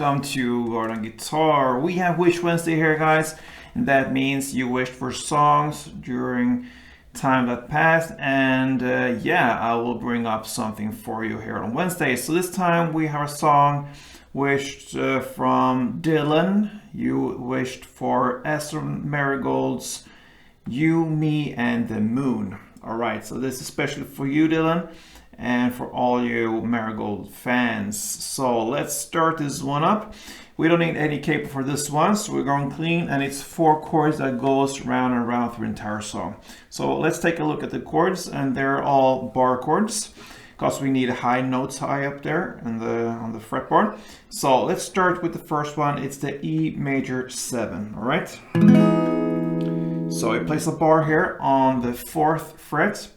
welcome to Garden Guitar. We have Wish Wednesday here, guys, and that means you wished for songs during time that passed, and yeah, I will bring up something for you here on Wednesday. So this time we have a song wished from Dylan. You wished for ASTON MERRYGOLD's You, Me, and the Moon. Alright, so this is especially for you, Dylan, and for all you Marigold fans. So let's start this one up. We don't need any capo for this one, so we're going clean, and it's 4 chords that goes round and round through the entire song. So let's take a look at the chords, and they're all bar chords, because we need high notes high up there on the fretboard. So let's start with the first one. It's the E major 7, all right? So I place a bar here on the 4th fret,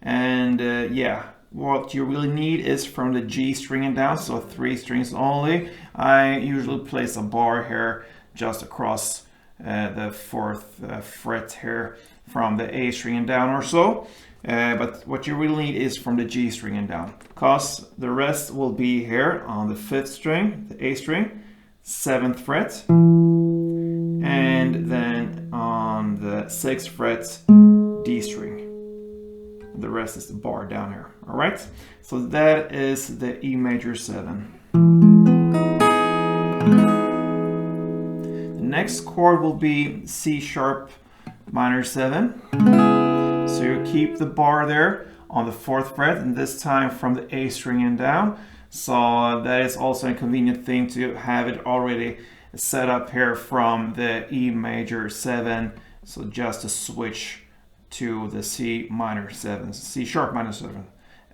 and yeah, what you really need is from the G string and down, so 3 strings only. I usually place a bar here just across the 4th fret here from the A string and down or so. But what you really need is from the G string and down, because the rest will be here on the 5th string, the A string, 7th fret, and then on the 6th fret, D string. The rest is the bar down here. All right, so that is the E major 7. The next chord will be C sharp minor 7. So you keep the bar there on the 4th fret, and this time from the A string and down. So that is also a convenient thing to have it already set up here from the E major 7. So just to switch to the C minor 7, C sharp minor 7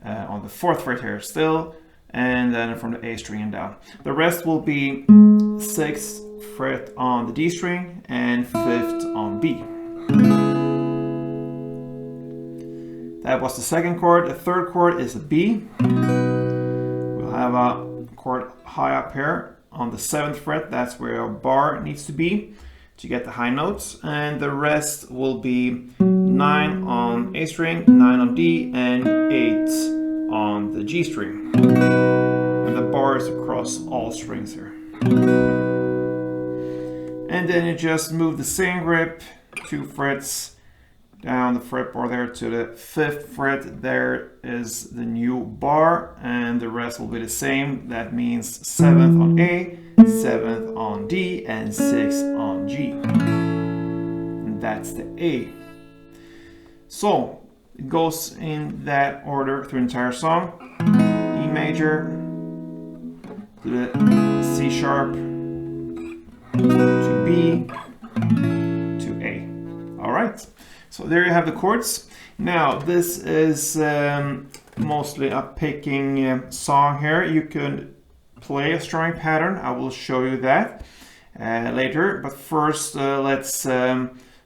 on the 4th fret here still, and then from the A string and down. The rest will be 6th fret on the D string and 5th on B. That was the 2nd chord. The 3rd chord is a B. We'll have a chord high up here on the 7th fret. That's where our bar needs to be to get the high notes, and the rest will be 9 on A string, 9 on D, and 8 on the G string. And the bar is across all strings here. And then you just move the same grip 2 frets down the fretboard there to the 5th fret. There is the new bar, and the rest will be the same. That means 7th on A, 7th on D, and 6th on G. And that's the A. So it goes in that order through the entire song. E major to the C sharp to B to A. All right. So there you have the chords. Now this is mostly a picking song here. You could play a strumming pattern. I will show you that later. But first let's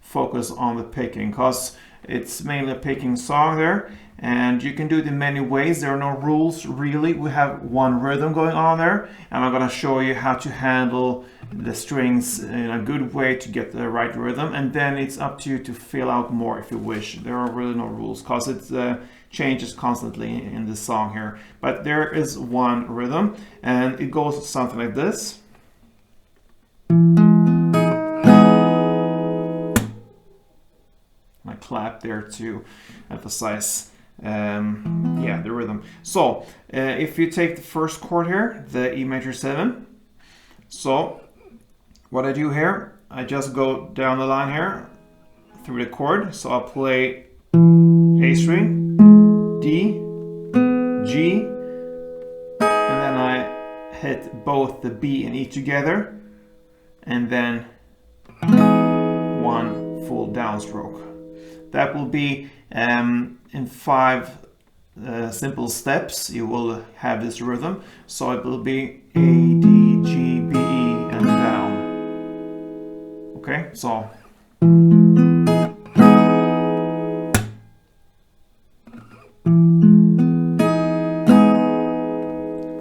focus on the picking, because it's mainly a picking song there. And you can do it in many ways. There are no rules really. We have one rhythm going on there, and I'm going to show you how to handle the strings in a good way to get the right rhythm, and then it's up to you to fill out more if you wish. There are really no rules, because it changes constantly in the song here. But there is one rhythm, and it goes something like this. I clap there to emphasize yeah, the rhythm. So if you take the first chord here, the E major 7, so what I do here, I just go down the line here through the chord. So I'll play A string, D, G, and then I hit both the B and E together, and then one full downstroke. That will be in 5 simple steps. You will have this rhythm. So it will be A, D, G, B, E, and down. Okay, so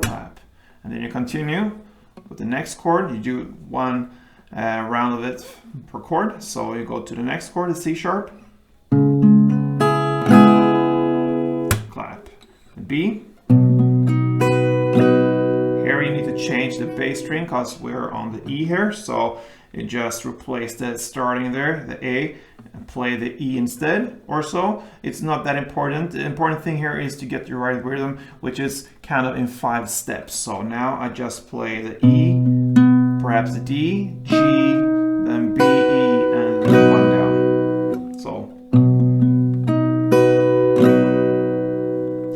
clap, and then you continue with the next chord. You do one round of it per chord. So you go to the next chord, the C sharp, clap, B. Here you need to change the bass string because we're on the E here. So you just replace the starting there, the A, and play the E instead or so. It's not that important. The important thing here is to get your right rhythm, which is kind of in 5 steps. So now I just play the E, perhaps the D, G, then B, E, and then 1 down. So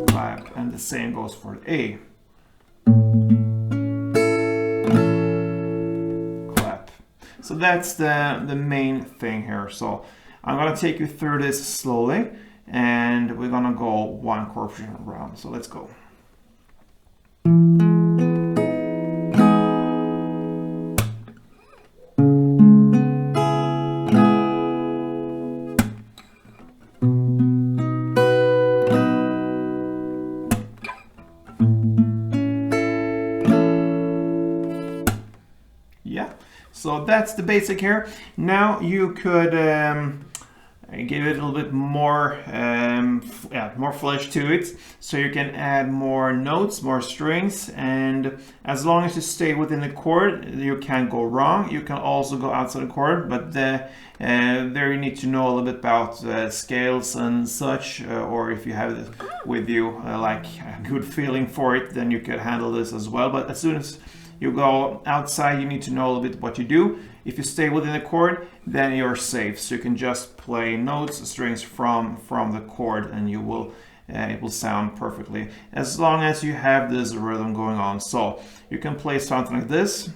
clap, and the same goes for the A. Clap. So that's the main thing here. So I'm gonna take you through this slowly, and we're gonna go 1 chord progression around. So let's go. Yeah, so that's the basic here. Now you could give it a little bit more, more flesh to it, so you can add more notes, more strings, and as long as you stay within the chord, you can't go wrong. You can also go outside the chord, but there you need to know a little bit about scales and such, or if you have it with you, like a good feeling for it, then you could handle this as well. But as soon as you go outside, you need to know a little bit what you do. If you stay within the chord, then you're safe. So you can just play notes, strings from the chord, and you will it will sound perfectly as long as you have this rhythm going on. So you can play something like this.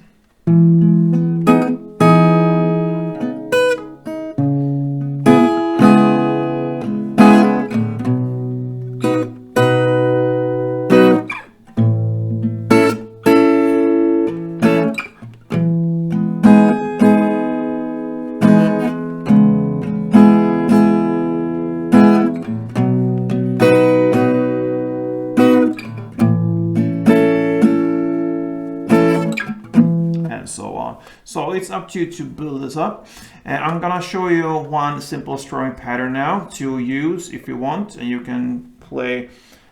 And so on. So it's up to you to build this up. And I'm gonna show you one simple strumming pattern now to use if you want, and you can play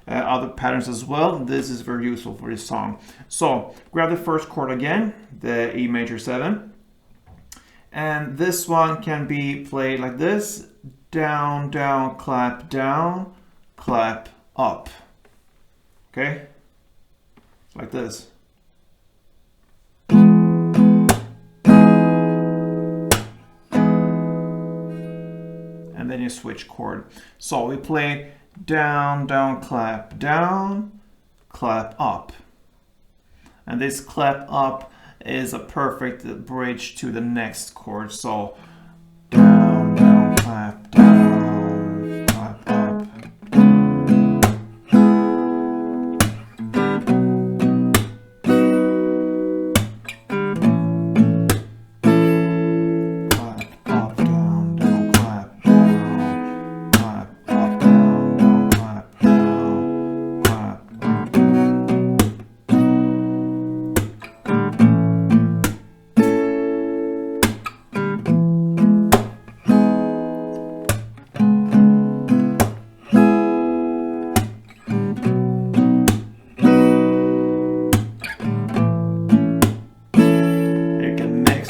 other patterns as well. This is very useful for this song. So grab the first chord again, the E major 7, and this one can be played like this: down, down, clap, down, clap, up. Okay, like this. And then you switch chord. So we play down, down, clap, up. And this clap up is a perfect bridge to the next chord. So down, down, clap, clap up.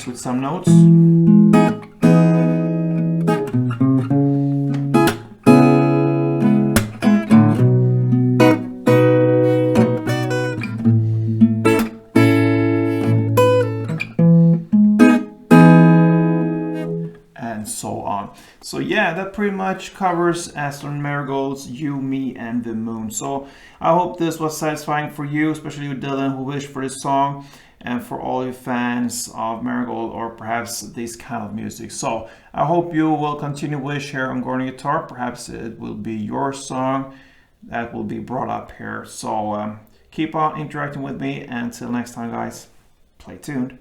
With some notes. And so on. So yeah, that pretty much covers Aston Merrygold's You, Me, and the Moon. So I hope this was satisfying for you, especially you, Dylan, who wished for this song, and for all you fans of Marigold or perhaps this kind of music. So I hope you will continue wish here on Gordon Guitar. Perhaps it will be your song that will be brought up here. So keep on interacting with me. Until next time, guys, play tuned.